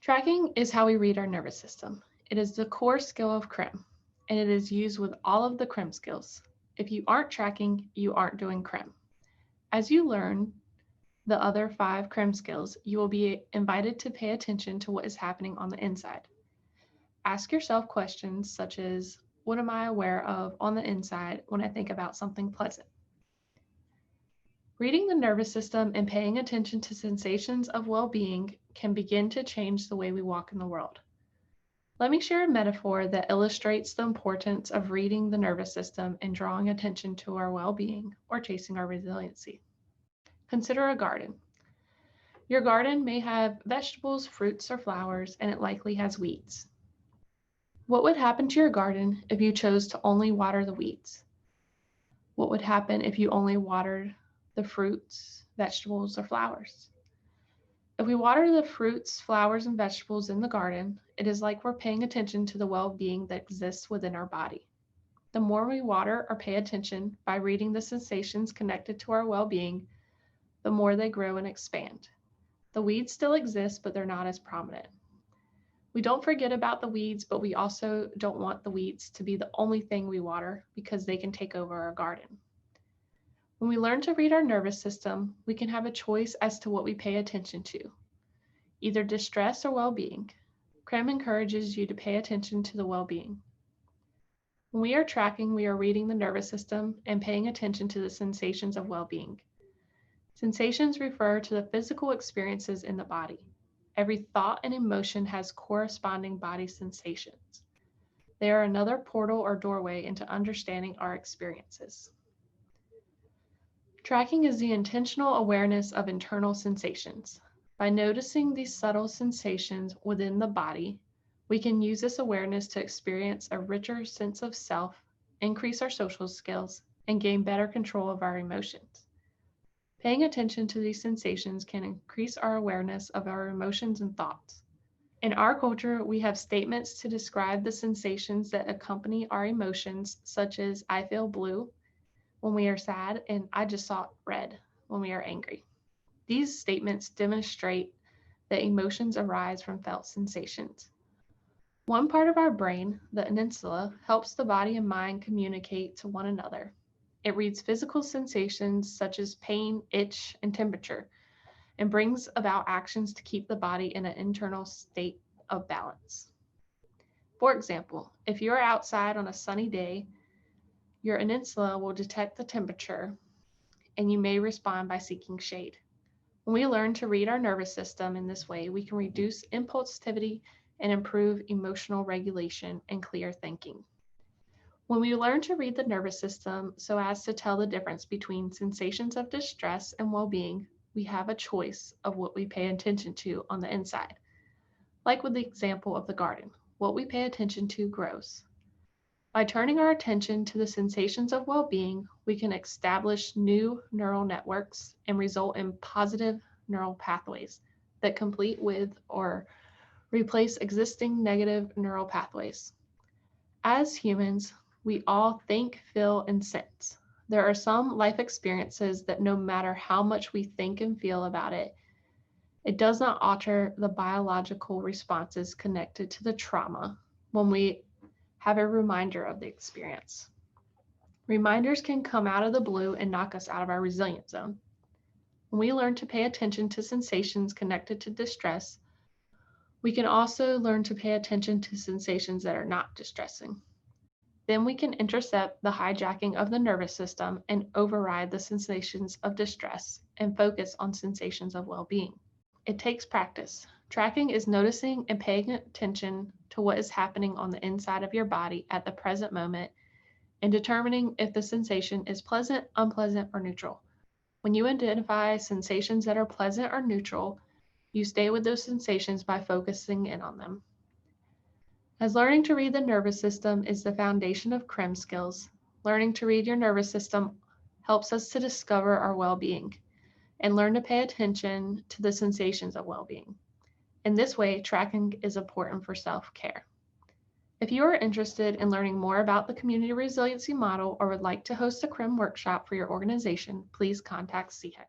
Tracking is how we read our nervous system. It is the core skill of CRIM, and it is used with all of the CRIM skills. If you aren't tracking, you aren't doing CRIM. As you learn the other 5 CRIM skills, you will be invited to pay attention to what is happening on the inside. Ask yourself questions such as, what am I aware of on the inside when I think about something pleasant? Reading the nervous system and paying attention to sensations of well-being can begin to change the way we walk in the world. Let me share a metaphor that illustrates the importance of reading the nervous system and drawing attention to our well-being or chasing our resiliency. Consider a garden. Your garden may have vegetables, fruits, or flowers, and it likely has weeds. What would happen to your garden if you chose to only water the weeds? What would happen if you only watered the fruits, vegetables, or flowers? If we water the fruits, flowers, and vegetables in the garden, it is like we're paying attention to the well-being that exists within our body. The more we water or pay attention by reading the sensations connected to our well-being, the more they grow and expand. The weeds still exist, but they're not as prominent. We don't forget about the weeds, but we also don't want the weeds to be the only thing we water because they can take over our garden. When we learn to read our nervous system, we can have a choice as to what we pay attention to, either distress or well-being. CRIM encourages you to pay attention to the well-being. When we are tracking, we are reading the nervous system and paying attention to the sensations of well-being. Sensations refer to the physical experiences in the body. Every thought and emotion has corresponding body sensations. They are another portal or doorway into understanding our experiences. Tracking is the intentional awareness of internal sensations. By noticing these subtle sensations within the body, we can use this awareness to experience a richer sense of self, increase our social skills, and gain better control of our emotions. Paying attention to these sensations can increase our awareness of our emotions and thoughts. In our culture, we have statements to describe the sensations that accompany our emotions, such as I feel blue when we are sad, and I just saw red when we are angry. These statements demonstrate that emotions arise from felt sensations. One part of our brain, the insula, helps the body and mind communicate to one another. It reads physical sensations such as pain, itch, and temperature, and brings about actions to keep the body in an internal state of balance. For example, if you're outside on a sunny day, your insula will detect the temperature, and you may respond by seeking shade. When we learn to read our nervous system in this way, we can reduce impulsivity and improve emotional regulation and clear thinking. When we learn to read the nervous system so as to tell the difference between sensations of distress and well-being, we have a choice of what we pay attention to on the inside. Like with the example of the garden, what we pay attention to grows. By turning our attention to the sensations of well-being, we can establish new neural networks and result in positive neural pathways that complete with or replace existing negative neural pathways. As humans, we all think, feel, and sense. There are some life experiences that no matter how much we think and feel about it, it does not alter the biological responses connected to the trauma when we have a reminder of the experience. Reminders can come out of the blue and knock us out of our resilient zone. When we learn to pay attention to sensations connected to distress, we can also learn to pay attention to sensations that are not distressing. Then we can intercept the hijacking of the nervous system and override the sensations of distress and focus on sensations of well-being. It takes practice. Tracking is noticing and paying attention to what is happening on the inside of your body at the present moment and determining if the sensation is pleasant, unpleasant, or neutral. When you identify sensations that are pleasant or neutral, you stay with those sensations by focusing in on them. As learning to read the nervous system is the foundation of CRIM skills, learning to read your nervous system helps us to discover our well-being and learn to pay attention to the sensations of well-being. In this way, tracking is important for self-care. If you are interested in learning more about the Community Resiliency Model or would like to host a CRIM workshop for your organization, please contact SEAHEC.